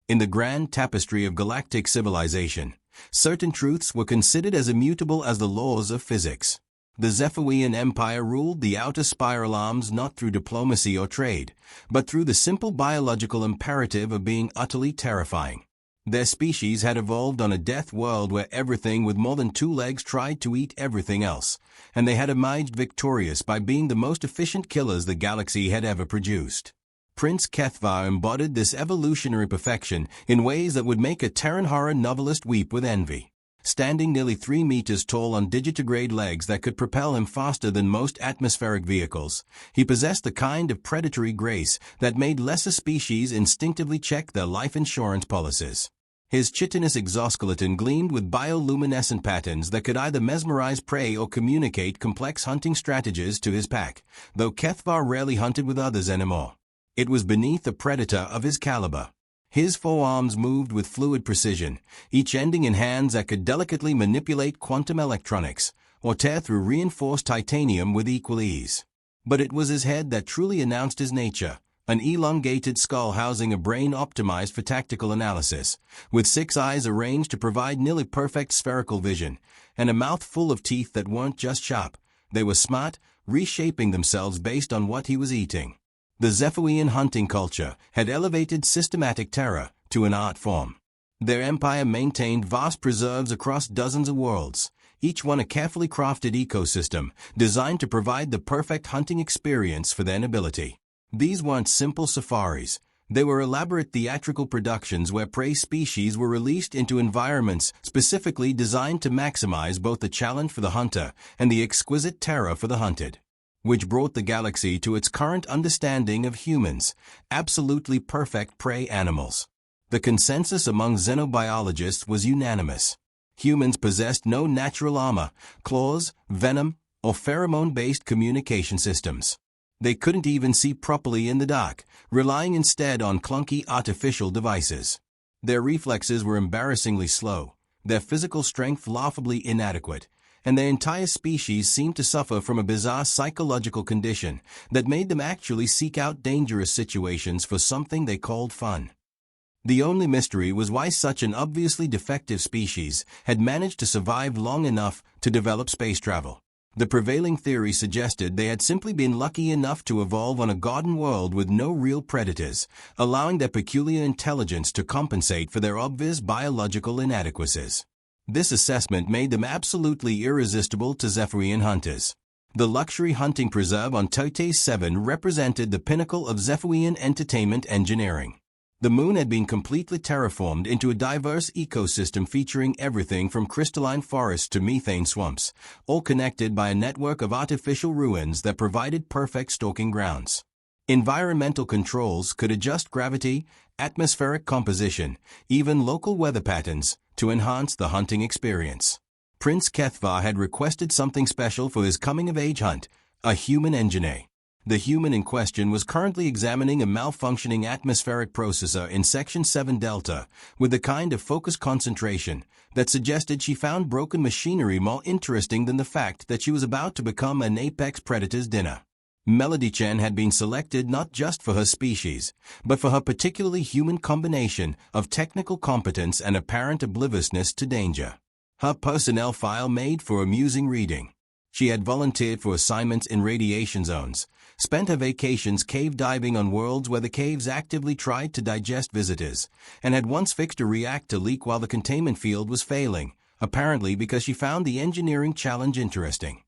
In the grand tapestry of galactic civilization, certain truths were considered as immutable as the laws of physics. The Zephyrian Empire ruled the outer spiral arms not through diplomacy or trade, but through the simple biological imperative of being utterly terrifying. Their species had evolved on a death world where everything with more than 2 legs tried to eat everything else, and they had emerged victorious by being the most efficient killers the galaxy had ever produced. Prince Keth'var embodied this evolutionary perfection in ways that would make a Terran horror novelist weep with envy. Standing nearly 3 meters tall on digitigrade legs that could propel him faster than most atmospheric vehicles, he possessed the kind of predatory grace that made lesser species instinctively check their life insurance policies. His chitinous exoskeleton gleamed with bioluminescent patterns that could either mesmerize prey or communicate complex hunting strategies to his pack, though Keth'var rarely hunted with others anymore. It was beneath a predator of his caliber. His forearms moved with fluid precision, each ending in hands that could delicately manipulate quantum electronics, or tear through reinforced titanium with equal ease. But it was his head that truly announced his nature, an elongated skull housing a brain optimized for tactical analysis, with 6 eyes arranged to provide nearly perfect spherical vision, and a mouth full of teeth that weren't just sharp, they were smart, reshaping themselves based on what he was eating. The Zephyrian hunting culture had elevated systematic terror to an art form. Their empire maintained vast preserves across dozens of worlds, each one a carefully crafted ecosystem designed to provide the perfect hunting experience for their nobility. These weren't simple safaris. They were elaborate theatrical productions where prey species were released into environments specifically designed to maximize both the challenge for the hunter and the exquisite terror for the hunted, which brought the galaxy to its current understanding of humans, absolutely perfect prey animals. The consensus among xenobiologists was unanimous. Humans possessed no natural armor, claws, venom, or pheromone-based communication systems. They couldn't even see properly in the dark, relying instead on clunky artificial devices. Their reflexes were embarrassingly slow, their physical strength laughably inadequate, and their entire species seemed to suffer from a bizarre psychological condition that made them actually seek out dangerous situations for something they called fun. The only mystery was why such an obviously defective species had managed to survive long enough to develop space travel. The prevailing theory suggested they had simply been lucky enough to evolve on a garden world with no real predators, allowing their peculiar intelligence to compensate for their obvious biological inadequacies. This assessment made them absolutely irresistible to Zephyrian hunters. The luxury hunting preserve on Totes 7 represented the pinnacle of Zephyrian entertainment engineering. The moon had been completely terraformed into a diverse ecosystem featuring everything from crystalline forests to methane swamps, all connected by a network of artificial ruins that provided perfect stalking grounds. Environmental controls could adjust gravity, atmospheric composition, even local weather patterns, to enhance the hunting experience. Prince Keth'var had requested something special for his coming-of-age hunt, a human engineer. The human in question was currently examining a malfunctioning atmospheric processor in Section 7 Delta with the kind of focused concentration that suggested she found broken machinery more interesting than the fact that she was about to become an apex predator's dinner. Melody Chen had been selected not just for her species, but for her particularly human combination of technical competence and apparent obliviousness to danger. Her personnel file made for amusing reading. She had volunteered for assignments in radiation zones, spent her vacations cave diving on worlds where the caves actively tried to digest visitors, and had once fixed a reactor leak while the containment field was failing, apparently because she found the engineering challenge interesting.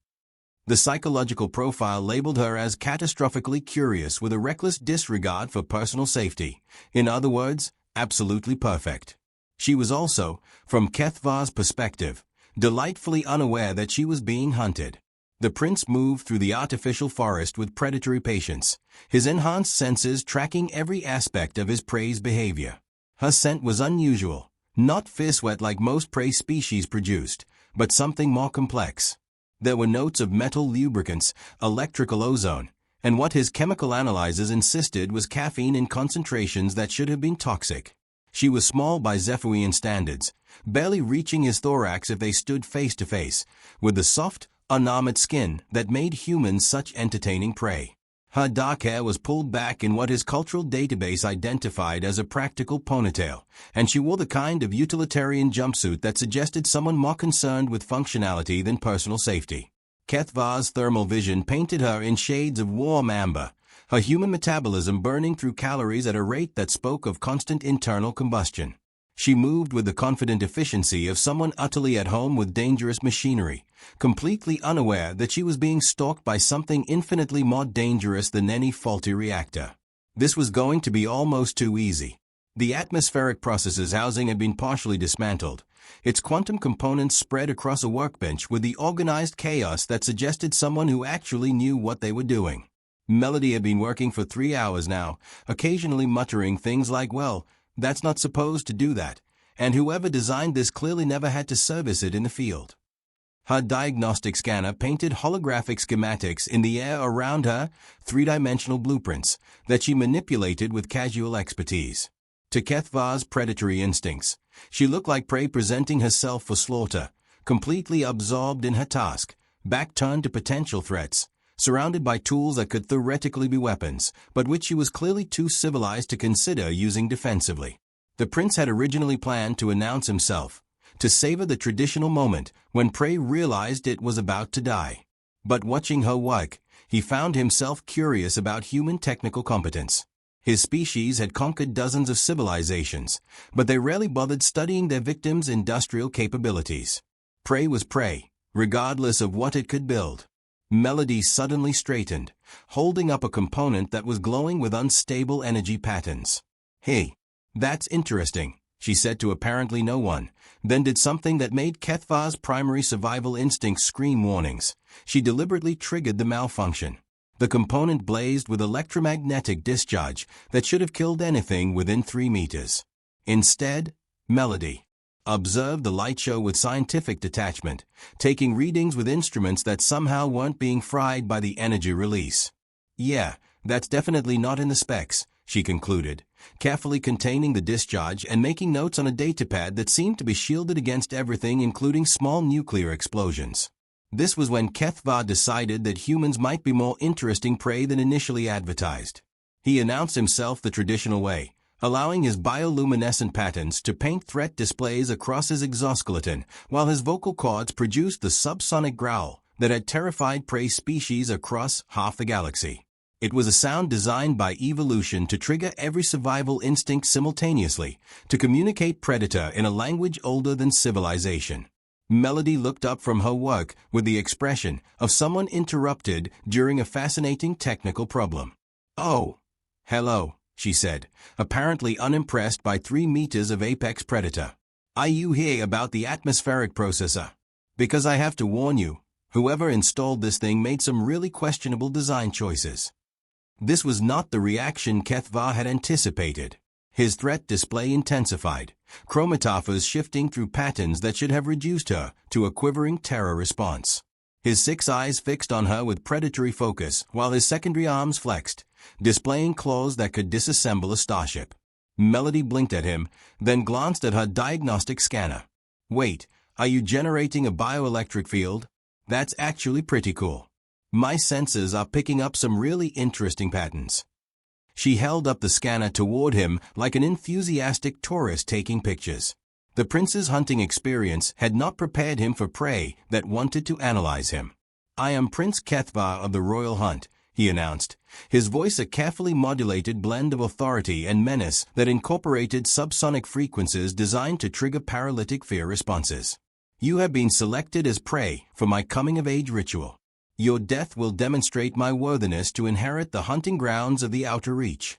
The psychological profile labeled her as catastrophically curious with a reckless disregard for personal safety. In other words, absolutely perfect. She was also, from Keth'var's perspective, delightfully unaware that she was being hunted. The prince moved through the artificial forest with predatory patience, his enhanced senses tracking every aspect of his prey's behavior. Her scent was unusual, not fierce-wet like most prey species produced, but something more complex. There were notes of metal lubricants, electrical ozone, and what his chemical analyzers insisted was caffeine in concentrations that should have been toxic. She was small by Zephyrian standards, barely reaching his thorax if they stood face to face, with the soft, unarmored skin that made humans such entertaining prey. Her dark hair was pulled back in what his cultural database identified as a practical ponytail, and she wore the kind of utilitarian jumpsuit that suggested someone more concerned with functionality than personal safety. Keth'var's thermal vision painted her in shades of warm amber, her human metabolism burning through calories at a rate that spoke of constant internal combustion. She moved with the confident efficiency of someone utterly at home with dangerous machinery, completely unaware that she was being stalked by something infinitely more dangerous than any faulty reactor. This was going to be almost too easy. The atmospheric processes housing had been partially dismantled, its quantum components spread across a workbench with the organized chaos that suggested someone who actually knew what they were doing. Melody had been working for 3 hours now, occasionally muttering things like, "Well, that's not supposed to do that," and whoever designed this clearly never had to service it in the field. Her diagnostic scanner painted holographic schematics in the air around her, three-dimensional blueprints that she manipulated with casual expertise. To Keth'var's predatory instincts, she looked like prey presenting herself for slaughter, completely absorbed in her task, back turned to potential threats, surrounded by tools that could theoretically be weapons, but which she was clearly too civilized to consider using defensively. The prince had originally planned to announce himself, to savor the traditional moment when prey realized it was about to die. But watching her work, he found himself curious about human technical competence. His species had conquered dozens of civilizations, but they rarely bothered studying their victims' industrial capabilities. Prey was prey, regardless of what it could build. Melody suddenly straightened, holding up a component that was glowing with unstable energy patterns. "Hey, that's interesting," she said to apparently no one, then did something that made Keth'var's primary survival instincts scream warnings. She deliberately triggered the malfunction. The component blazed with electromagnetic discharge that should have killed anything within 3 meters. Instead, Melody observed the light show with scientific detachment, taking readings with instruments that somehow weren't being fried by the energy release. "Yeah, that's definitely not in the specs," she concluded, carefully containing the discharge and making notes on a datapad that seemed to be shielded against everything including small nuclear explosions. This was when Keth'var decided that humans might be more interesting prey than initially advertised. He announced himself the traditional way, allowing his bioluminescent patterns to paint threat displays across his exoskeleton, while his vocal cords produced the subsonic growl that had terrified prey species across half the galaxy. It was a sound designed by evolution to trigger every survival instinct simultaneously, to communicate predator in a language older than civilization. Melody looked up from her work with the expression of someone interrupted during a fascinating technical problem. "Oh, hello," she said, apparently unimpressed by 3 meters of apex predator. "Are you here about the atmospheric processor? Because I have to warn you, whoever installed this thing made some really questionable design choices." This was not the reaction Keth'var had anticipated. His threat display intensified, chromatophores shifting through patterns that should have reduced her to a quivering terror response. His 6 eyes fixed on her with predatory focus, while his secondary arms flexed, displaying claws that could disassemble a starship. Melody blinked at him, then glanced at her diagnostic scanner. "Wait, are you generating a bioelectric field? That's actually pretty cool. My sensors are picking up some really interesting patterns." She held up the scanner toward him like an enthusiastic tourist taking pictures. The prince's hunting experience had not prepared him for prey that wanted to analyze him. "I am Prince Keth'var of the Royal Hunt," he announced, his voice a carefully modulated blend of authority and menace that incorporated subsonic frequencies designed to trigger paralytic fear responses. "You have been selected as prey for my coming-of-age ritual. Your death will demonstrate my worthiness to inherit the hunting grounds of the Outer Reach."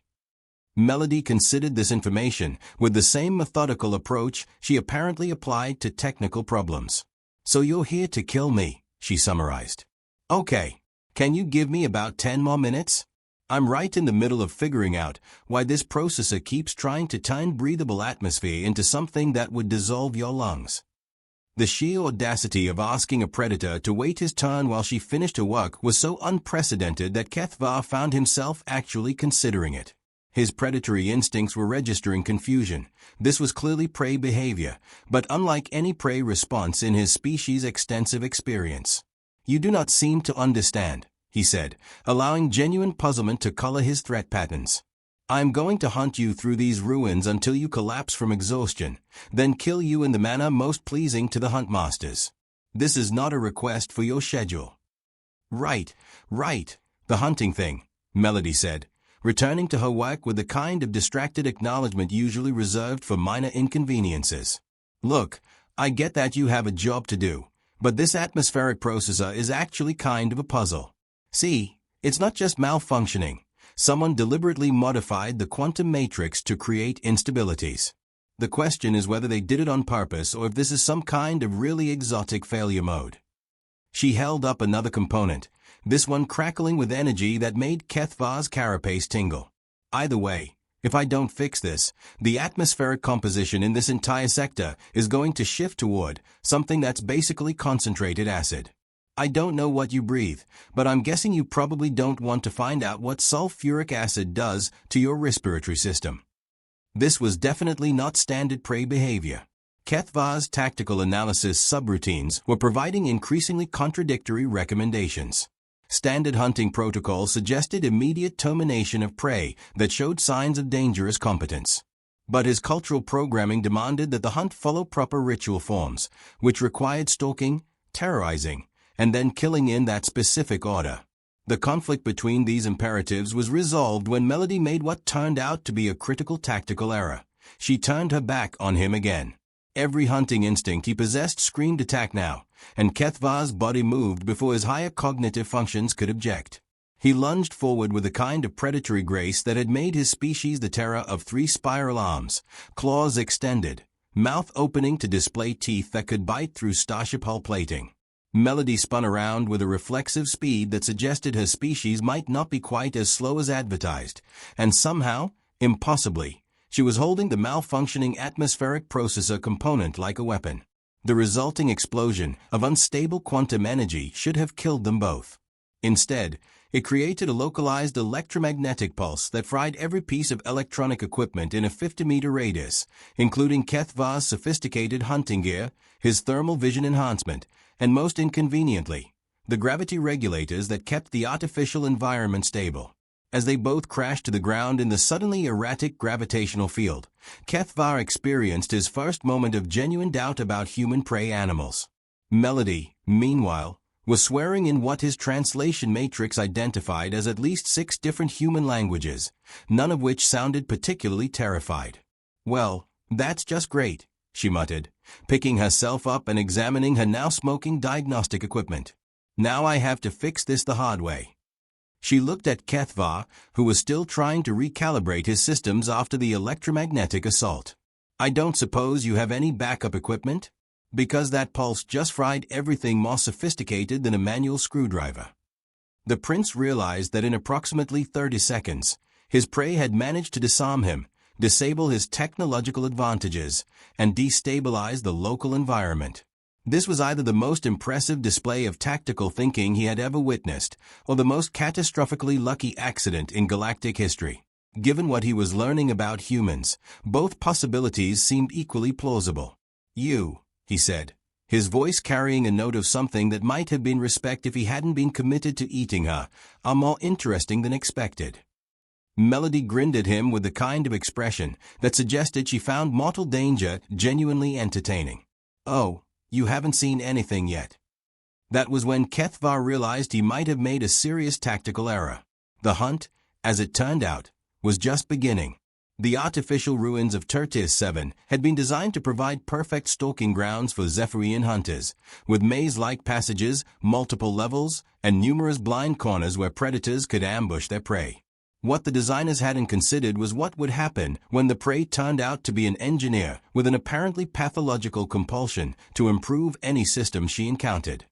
Melody considered this information with the same methodical approach she apparently applied to technical problems. "So you're here to kill me," she summarized. "Okay, can you give me about 10 more minutes? I'm right in the middle of figuring out why this processor keeps trying to turn breathable atmosphere into something that would dissolve your lungs." The sheer audacity of asking a predator to wait his turn while she finished her work was so unprecedented that Keth'var found himself actually considering it. His predatory instincts were registering confusion. This was clearly prey behavior, but unlike any prey response in his species' extensive experience. "You do not seem to understand," he said, allowing genuine puzzlement to color his threat patterns. "I'm going to hunt you through these ruins until you collapse from exhaustion, then kill you in the manner most pleasing to the huntmasters. This is not a request for your schedule." Right, the hunting thing," Melody said, returning to her work with the kind of distracted acknowledgement usually reserved for minor inconveniences. "Look, I get that you have a job to do, but this atmospheric processor is actually kind of a puzzle. See, it's not just malfunctioning. Someone deliberately modified the quantum matrix to create instabilities. The question is whether they did it on purpose or if this is some kind of really exotic failure mode." She held up another component, this one crackling with energy that made Keth'var's carapace tingle. "Either way, if I don't fix this, the atmospheric composition in this entire sector is going to shift toward something that's basically concentrated acid. I don't know what you breathe, but I'm guessing you probably don't want to find out what sulfuric acid does to your respiratory system." This was definitely not standard prey behavior. Keth'var's tactical analysis subroutines were providing increasingly contradictory recommendations. Standard hunting protocol suggested immediate termination of prey that showed signs of dangerous competence. But his cultural programming demanded that the hunt follow proper ritual forms, which required stalking, terrorizing, and then killing in that specific order. The conflict between these imperatives was resolved when Melody made what turned out to be a critical tactical error. She turned her back on him again. Every hunting instinct he possessed screamed attack now, and Keth'var's body moved before his higher cognitive functions could object. He lunged forward with a kind of predatory grace that had made his species the terror of 3 spiral arms, claws extended, mouth opening to display teeth that could bite through starship hull plating. Melody spun around with a reflexive speed that suggested her species might not be quite as slow as advertised, and somehow, impossibly, she was holding the malfunctioning atmospheric processor component like a weapon. The resulting explosion of unstable quantum energy should have killed them both. Instead, it created a localized electromagnetic pulse that fried every piece of electronic equipment in a 50-meter radius, including Keth'var's sophisticated hunting gear, his thermal vision enhancement, and most inconveniently, the gravity regulators that kept the artificial environment stable. As they both crashed to the ground in the suddenly erratic gravitational field, Keth'var experienced his first moment of genuine doubt about human prey animals. Melody, meanwhile, was swearing in what his translation matrix identified as at least 6 different human languages, none of which sounded particularly terrified. "Well, that's just great," she muttered, picking herself up and examining her now smoking diagnostic equipment. "Now I have to fix this the hard way." She looked at Keth'var, who was still trying to recalibrate his systems after the electromagnetic assault. "I don't suppose you have any backup equipment? Because that pulse just fried everything more sophisticated than a manual screwdriver." The prince realized that in approximately 30 seconds, his prey had managed to disarm him, disable his technological advantages, and destabilize the local environment. This was either the most impressive display of tactical thinking he had ever witnessed, or the most catastrophically lucky accident in galactic history. Given what he was learning about humans, both possibilities seemed equally plausible. "You," he said, his voice carrying a note of something that might have been respect if he hadn't been committed to eating her, "are more interesting than expected." Melody grinned at him with the kind of expression that suggested she found mortal danger genuinely entertaining. "Oh, you haven't seen anything yet." That was when Keth'var realized he might have made a serious tactical error. The hunt, as it turned out, was just beginning. The artificial ruins of Tertis 7 had been designed to provide perfect stalking grounds for Zephyrian hunters, with maze-like passages, multiple levels, and numerous blind corners where predators could ambush their prey. What the designers hadn't considered was what would happen when the prey turned out to be an engineer with an apparently pathological compulsion to improve any system she encountered.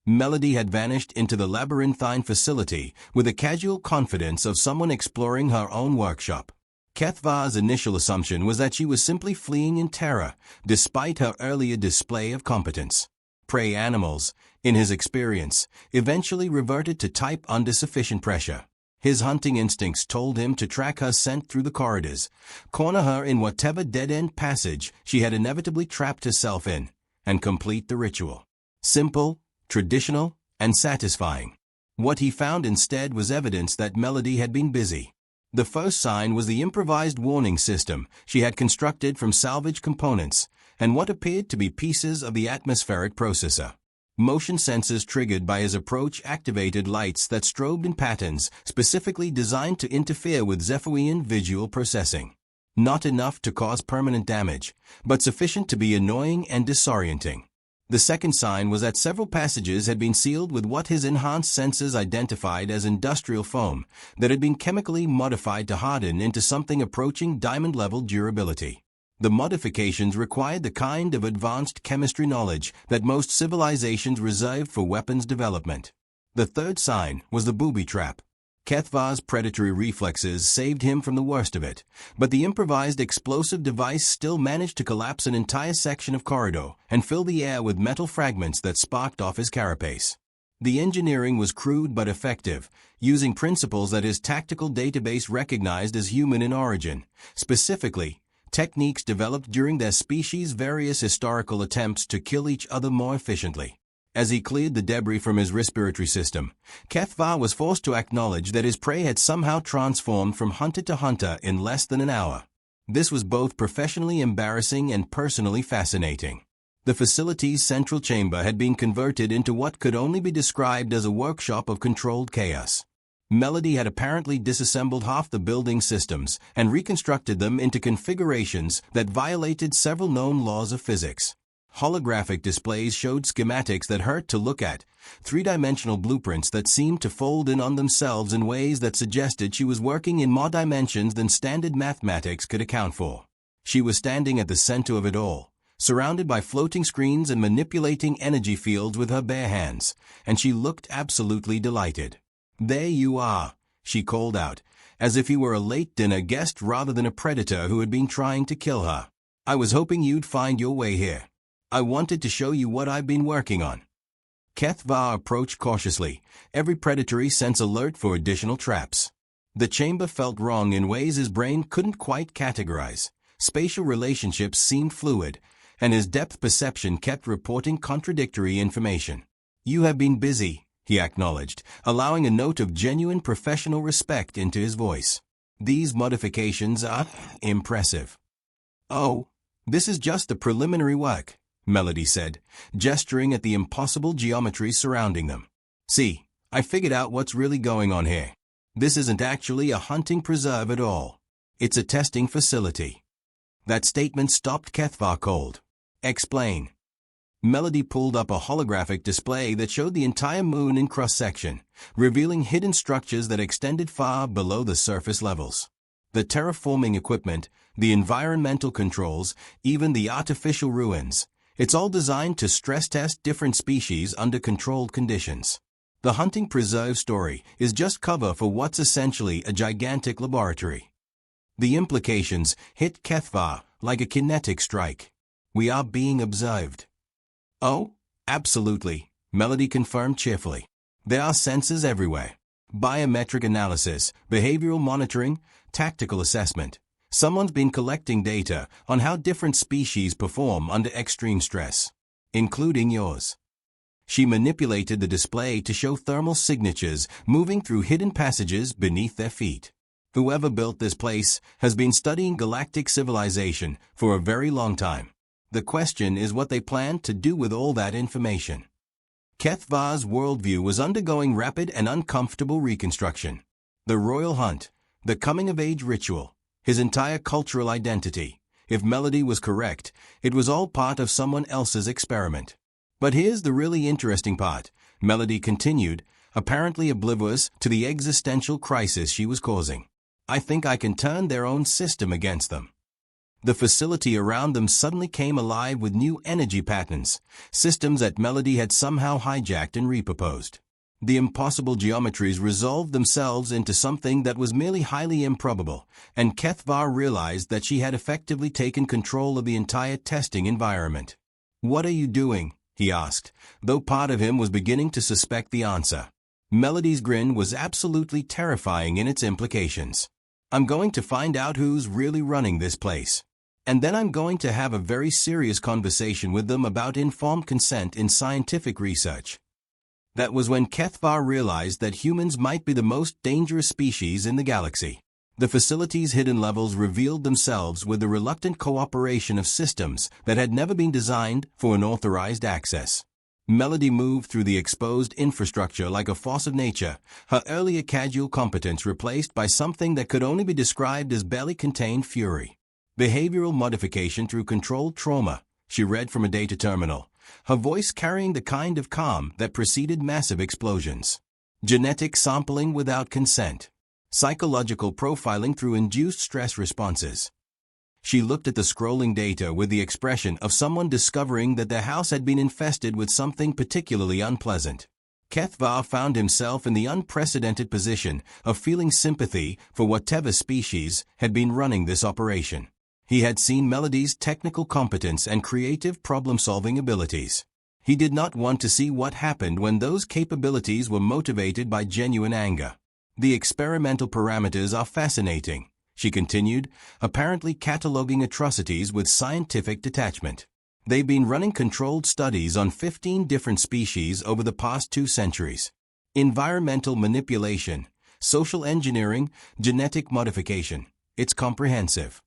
Melody had vanished into the labyrinthine facility with the casual confidence of someone exploring her own workshop. Keth'var's initial assumption was that she was simply fleeing in terror, despite her earlier display of competence. Prey animals, in his experience, eventually reverted to type under sufficient pressure. His hunting instincts told him to track her scent through the corridors, corner her in whatever dead-end passage she had inevitably trapped herself in, and complete the ritual. Simple, traditional, and satisfying. What he found instead was evidence that Melody had been busy. The first sign was the improvised warning system she had constructed from salvaged components and what appeared to be pieces of the atmospheric processor. Motion sensors triggered by his approach activated lights that strobed in patterns specifically designed to interfere with Zephyrian visual processing. Not enough to cause permanent damage, but sufficient to be annoying and disorienting. The second sign was that several passages had been sealed with what his enhanced senses identified as industrial foam that had been chemically modified to harden into something approaching diamond-level durability. The modifications required the kind of advanced chemistry knowledge that most civilizations reserved for weapons development. The third sign was the booby trap. Keth'var's predatory reflexes saved him from the worst of it, but the improvised explosive device still managed to collapse an entire section of corridor and fill the air with metal fragments that sparked off his carapace. The engineering was crude but effective, using principles that his tactical database recognized as human in origin, specifically, techniques developed during their species' various historical attempts to kill each other more efficiently. As he cleared the debris from his respiratory system, Keth'var was forced to acknowledge that his prey had somehow transformed from hunter to hunter in less than an hour. This was both professionally embarrassing and personally fascinating. The facility's central chamber had been converted into what could only be described as a workshop of controlled chaos. Melody had apparently disassembled half the building's systems and reconstructed them into configurations that violated several known laws of physics. Holographic displays showed schematics that hurt to look at, three-dimensional blueprints that seemed to fold in on themselves in ways that suggested she was working in more dimensions than standard mathematics could account for. She was standing at the center of it all, surrounded by floating screens and manipulating energy fields with her bare hands, and she looked absolutely delighted. "There you are," she called out, as if he were a late dinner guest rather than a predator who had been trying to kill her. "I was hoping you'd find your way here. I wanted to show you what I've been working on." Keth'var approached cautiously, every predatory sense alert for additional traps. The chamber felt wrong in ways his brain couldn't quite categorize. Spatial relationships seemed fluid, and his depth perception kept reporting contradictory information. "You have been busy," he acknowledged, allowing a note of genuine professional respect into his voice. "These modifications are impressive." "Oh, this is just the preliminary work," Melody said, gesturing at the impossible geometry surrounding them. "See, I figured out what's really going on here. This isn't actually a hunting preserve at all. It's a testing facility." That statement stopped Keth'var cold. "Explain." Melody pulled up a holographic display that showed the entire moon in cross-section, revealing hidden structures that extended far below the surface levels. The terraforming equipment, the environmental controls, even the artificial ruins. It's all designed to stress-test different species under controlled conditions. The hunting preserve story is just cover for what's essentially a gigantic laboratory. The implications hit Keth'var like a kinetic strike. "We are being observed." "Oh, absolutely," Melody confirmed cheerfully. "There are sensors everywhere. Biometric analysis, behavioral monitoring, tactical assessment. Someone's been collecting data on how different species perform under extreme stress, including yours." She manipulated the display to show thermal signatures moving through hidden passages beneath their feet. "Whoever built this place has been studying galactic civilization for a very long time. The question is what they plan to do with all that information." Keth'var's worldview was undergoing rapid and uncomfortable reconstruction. The royal hunt, the coming-of-age ritual, his entire cultural identity. If Melody was correct, it was all part of someone else's experiment. "But here's the really interesting part," Melody continued, apparently oblivious to the existential crisis she was causing. "I think I can turn their own system against them." The facility around them suddenly came alive with new energy patterns, systems that Melody had somehow hijacked and repurposed. The impossible geometries resolved themselves into something that was merely highly improbable, and Keth'var realized that she had effectively taken control of the entire testing environment. "What are you doing?" he asked, though part of him was beginning to suspect the answer. Melody's grin was absolutely terrifying in its implications. "I'm going to find out who's really running this place. And then I'm going to have a very serious conversation with them about informed consent in scientific research." That was when Keth'var realized that humans might be the most dangerous species in the galaxy. The facility's hidden levels revealed themselves with the reluctant cooperation of systems that had never been designed for unauthorized access. Melody moved through the exposed infrastructure like a force of nature, her earlier casual competence replaced by something that could only be described as barely contained fury. Behavioral modification through controlled trauma, she read from a data terminal, her voice carrying the kind of calm that preceded massive explosions. Genetic sampling without consent. Psychological profiling through induced stress responses. She looked at the scrolling data with the expression of someone discovering that their house had been infested with something particularly unpleasant. Keth'var found himself in the unprecedented position of feeling sympathy for whatever species had been running this operation. He had seen Melody's technical competence and creative problem-solving abilities. He did not want to see what happened when those capabilities were motivated by genuine anger. The experimental parameters are fascinating, she continued, apparently cataloging atrocities with scientific detachment. They've been running controlled studies on 15 different species over the past 2 centuries. Environmental manipulation, social engineering, genetic modification. It's comprehensive.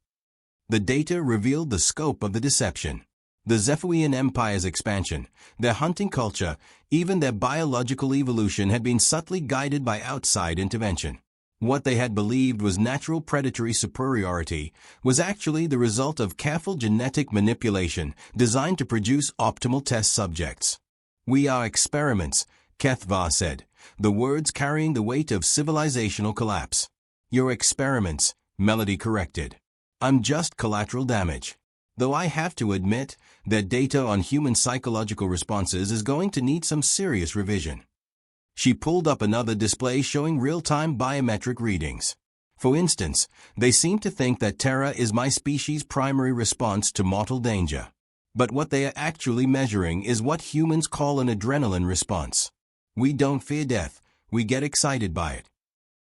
The data revealed the scope of the deception. The Zephyrian Empire's expansion, their hunting culture, even their biological evolution had been subtly guided by outside intervention. What they had believed was natural predatory superiority was actually the result of careful genetic manipulation designed to produce optimal test subjects. "We are experiments," Keth'var said, the words carrying the weight of civilizational collapse. "Your experiments," Melody corrected. "I'm just collateral damage. Though I have to admit, their data on human psychological responses is going to need some serious revision." She pulled up another display showing real-time biometric readings. "For instance, they seem to think that terror is my species' primary response to mortal danger. But what they are actually measuring is what humans call an adrenaline response. We don't fear death, we get excited by it."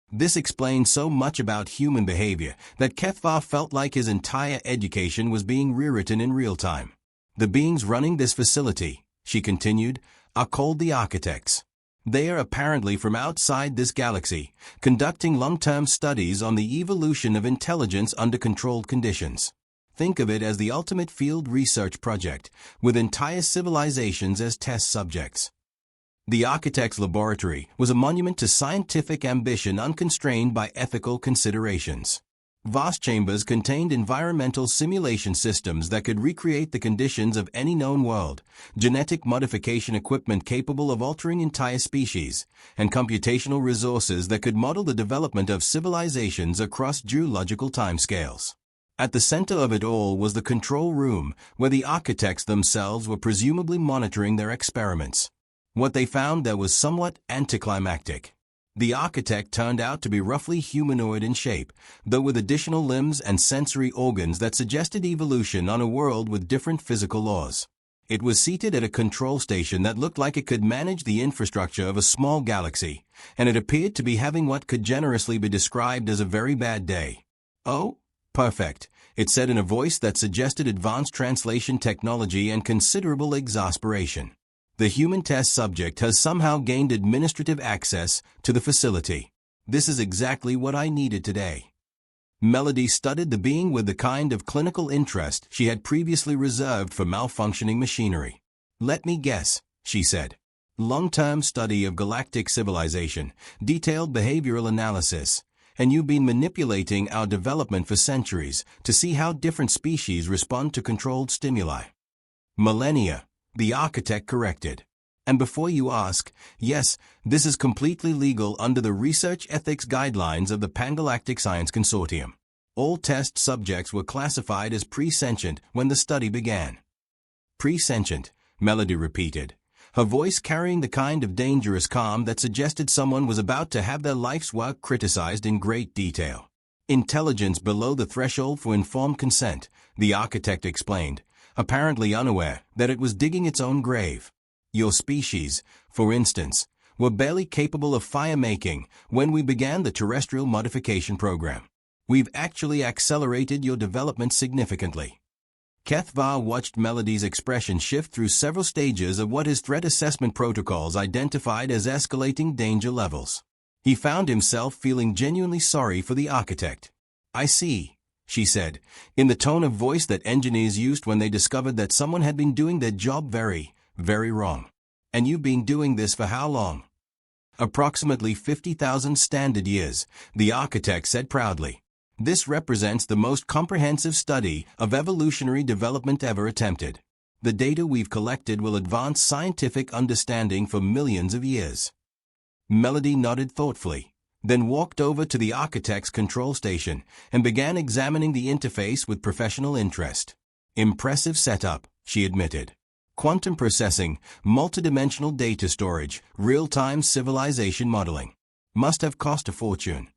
This explained so much about human behavior that Keth'var felt like his entire education was being rewritten in real time. "The beings running this facility," she continued, "are called the Architects. They are apparently from outside this galaxy, conducting long-term studies on the evolution of intelligence under controlled conditions. Think of it as the ultimate field research project, with entire civilizations as test subjects." The Architect's laboratory was a monument to scientific ambition unconstrained by ethical considerations. Vast chambers contained environmental simulation systems that could recreate the conditions of any known world, genetic modification equipment capable of altering entire species, and computational resources that could model the development of civilizations across geological timescales. At the center of it all was the control room, where the Architects themselves were presumably monitoring their experiments. What they found there was somewhat anticlimactic. The Architect turned out to be roughly humanoid in shape, though with additional limbs and sensory organs that suggested evolution on a world with different physical laws. It was seated at a control station that looked like it could manage the infrastructure of a small galaxy, and it appeared to be having what could generously be described as a very bad day. "Oh, perfect," it said in a voice that suggested advanced translation technology and considerable exasperation. "The human test subject has somehow gained administrative access to the facility. This is exactly what I needed today." Melody studied the being with the kind of clinical interest she had previously reserved for malfunctioning machinery. "Let me guess," she said. "Long-term study of galactic civilization, detailed behavioral analysis, and you've been manipulating our development for centuries to see how different species respond to controlled stimuli." "Millennia," the Architect corrected. "And before you ask, yes, this is completely legal under the research ethics guidelines of the Pangalactic Science Consortium. All test subjects were classified as pre-sentient when the study began." "Pre-sentient," Melody repeated, her voice carrying the kind of dangerous calm that suggested someone was about to have their life's work criticized in great detail. "Intelligence below the threshold for informed consent," the Architect explained, apparently unaware that it was digging its own grave. "Your species, for instance, were barely capable of fire-making when we began the terrestrial modification program. We've actually accelerated your development significantly." Keth'var watched Melody's expression shift through several stages of what his threat assessment protocols identified as escalating danger levels. He found himself feeling genuinely sorry for the architect. "I see," she said, in the tone of voice that engineers used when they discovered that someone had been doing their job very, very wrong. "And you've been doing this for how long?" "Approximately 50,000 standard years," the architect said proudly. "This represents the most comprehensive study of evolutionary development ever attempted. The data we've collected will advance scientific understanding for millions of years." Melody nodded thoughtfully, then walked over to the architect's control station and began examining the interface with professional interest. "Impressive setup," she admitted. "Quantum processing, multidimensional data storage, real-time civilization modeling. Must have cost a fortune."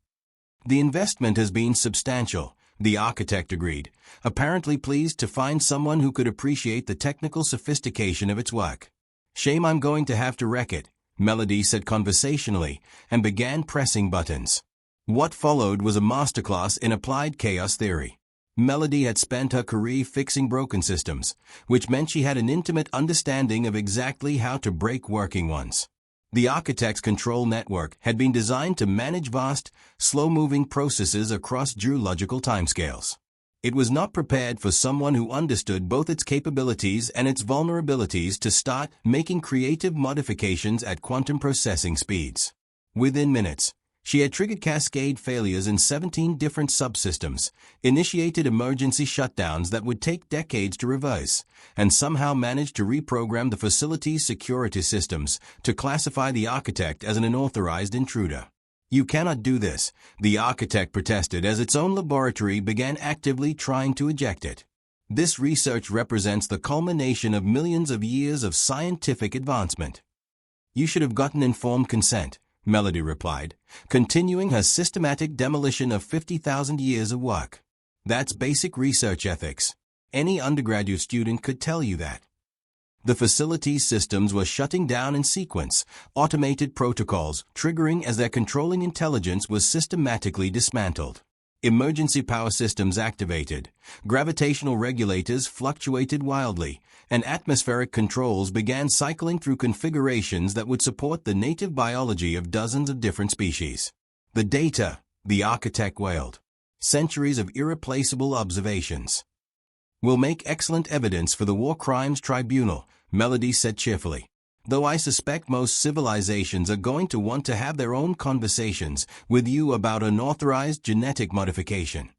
"The investment has been substantial," the architect agreed, apparently pleased to find someone who could appreciate the technical sophistication of its work. "Shame I'm going to have to wreck it," Melody said conversationally, and began pressing buttons. What followed was a masterclass in applied chaos theory. Melody had spent her career fixing broken systems, which meant she had an intimate understanding of exactly how to break working ones. The architect's control network had been designed to manage vast, slow-moving processes across geological timescales. It was not prepared for someone who understood both its capabilities and its vulnerabilities to start making creative modifications at quantum processing speeds. Within minutes, she had triggered cascade failures in 17 different subsystems, initiated emergency shutdowns that would take decades to reverse, and somehow managed to reprogram the facility's security systems to classify the architect as an unauthorized intruder. "You cannot do this," the architect protested as its own laboratory began actively trying to eject it. "This research represents the culmination of millions of years of scientific advancement." "You should have gotten informed consent," Melody replied, continuing her systematic demolition of 50,000 years of work. "That's basic research ethics. Any undergraduate student could tell you that." The facility's systems were shutting down in sequence, automated protocols triggering as their controlling intelligence was systematically dismantled. Emergency power systems activated, gravitational regulators fluctuated wildly, and atmospheric controls began cycling through configurations that would support the native biology of dozens of different species. "The data," the architect wailed. "Centuries of irreplaceable observations. Will make excellent evidence for the War Crimes Tribunal," Melody said cheerfully. "Though I suspect most civilizations are going to want to have their own conversations with you about unauthorized genetic modification."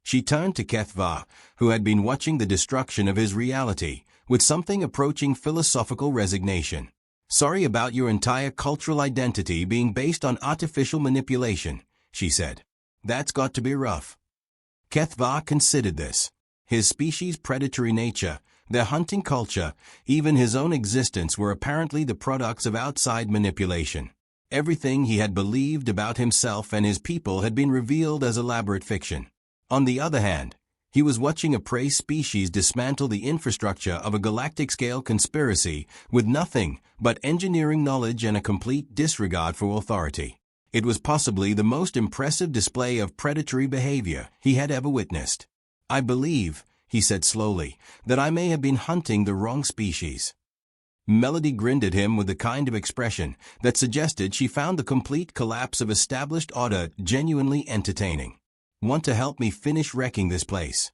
She turned to Keth'var, who had been watching the destruction of his reality, with something approaching philosophical resignation. "Sorry about your entire cultural identity being based on artificial manipulation," she said. "That's got to be rough." Keth'var considered this. His species' predatory nature, their hunting culture, even his own existence were apparently the products of outside manipulation. Everything he had believed about himself and his people had been revealed as elaborate fiction. On the other hand, he was watching a prey species dismantle the infrastructure of a galactic-scale conspiracy with nothing but engineering knowledge and a complete disregard for authority. It was possibly the most impressive display of predatory behavior he had ever witnessed. "I believe," he said slowly, "that I may have been hunting the wrong species." Melody grinned at him with the kind of expression that suggested she found the complete collapse of established order genuinely entertaining. "Want to help me finish wrecking this place?"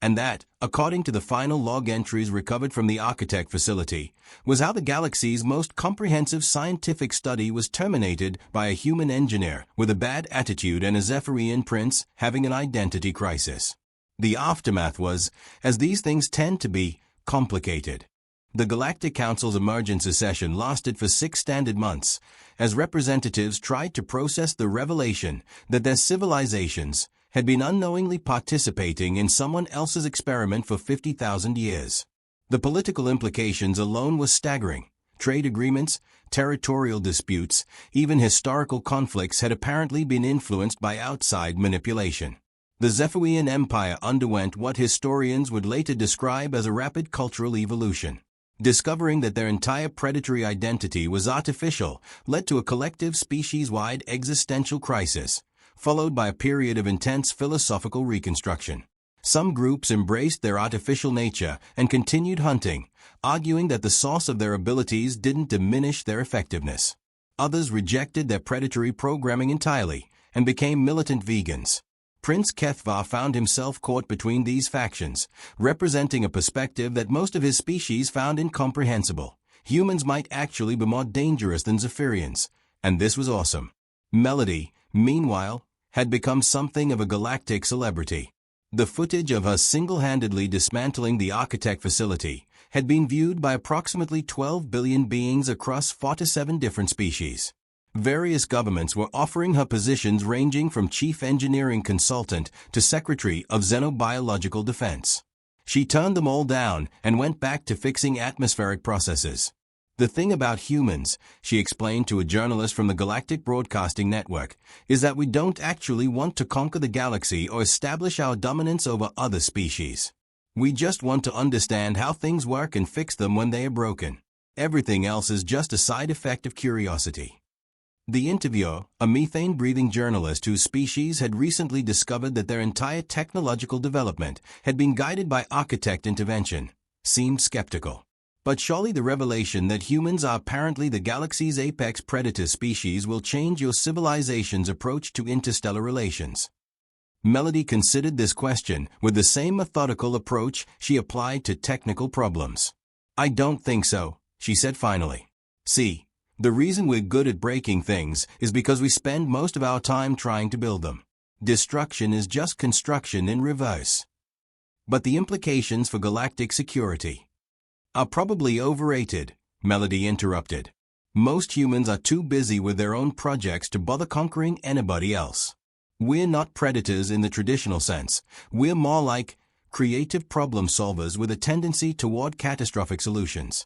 And that, according to the final log entries recovered from the architect facility, was how the galaxy's most comprehensive scientific study was terminated by a human engineer with a bad attitude and a Zephyrian prince having an identity crisis. The aftermath was, as these things tend to be, complicated. The Galactic Council's emergency session lasted for 6 standard months, as representatives tried to process the revelation that their civilizations had been unknowingly participating in someone else's experiment for 50,000 years. The political implications alone were staggering. Trade agreements, territorial disputes, even historical conflicts had apparently been influenced by outside manipulation. The Zephyrian Empire underwent what historians would later describe as a rapid cultural evolution. Discovering that their entire predatory identity was artificial led to a collective species-wide existential crisis, followed by a period of intense philosophical reconstruction. Some groups embraced their artificial nature and continued hunting, arguing that the source of their abilities didn't diminish their effectiveness. Others rejected their predatory programming entirely and became militant vegans. Prince Keth'var found himself caught between these factions, representing a perspective that most of his species found incomprehensible. Humans might actually be more dangerous than Zephyrians, and this was awesome. Melody, meanwhile, had become something of a galactic celebrity. The footage of her single-handedly dismantling the Architect facility had been viewed by approximately 12 billion beings across 47 different species. Various governments were offering her positions ranging from chief engineering consultant to secretary of xenobiological defense. She turned them all down and went back to fixing atmospheric processes. The thing about humans, she explained to a journalist from the Galactic Broadcasting Network, is that we don't actually want to conquer the galaxy or establish our dominance over other species. We just want to understand how things work and fix them when they are broken. Everything else is just a side effect of curiosity. The interviewer, a methane-breathing journalist whose species had recently discovered that their entire technological development had been guided by architect intervention, seemed skeptical. But surely the revelation that humans are apparently the galaxy's apex predator species will change your civilization's approach to interstellar relations. Melody considered this question with the same methodical approach she applied to technical problems. "I don't think so," she said finally. "See, the reason we're good at breaking things is because we spend most of our time trying to build them. Destruction is just construction in reverse." But the implications for galactic security are probably overrated, Melody interrupted. Most humans are too busy with their own projects to bother conquering anybody else. We're not predators in the traditional sense. We're more like creative problem solvers with a tendency toward catastrophic solutions.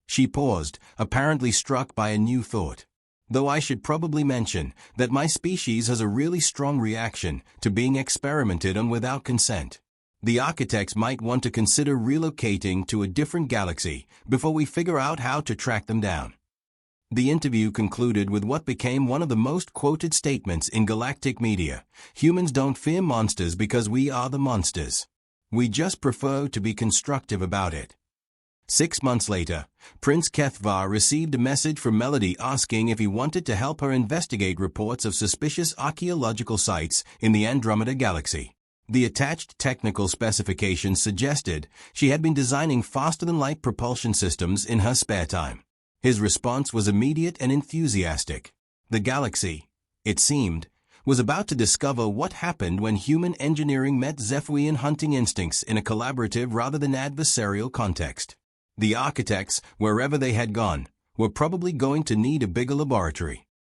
She paused, apparently struck by a new thought. Though I should probably mention that my species has a really strong reaction to being experimented on without consent. The architects might want to consider relocating to a different galaxy before we figure out how to track them down. The interview concluded with what became one of the most quoted statements in galactic media. Humans don't fear monsters because we are the monsters. We just prefer to be constructive about it. 6 months later, Prince Keth'var received a message from Melody asking if he wanted to help her investigate reports of suspicious archaeological sites in the Andromeda Galaxy. The attached technical specifications suggested she had been designing faster-than-light propulsion systems in her spare time. His response was immediate and enthusiastic. The galaxy, it seemed, was about to discover what happened when human engineering met Zephyrian hunting instincts in a collaborative rather than adversarial context. The architects, wherever they had gone, were probably going to need a bigger laboratory.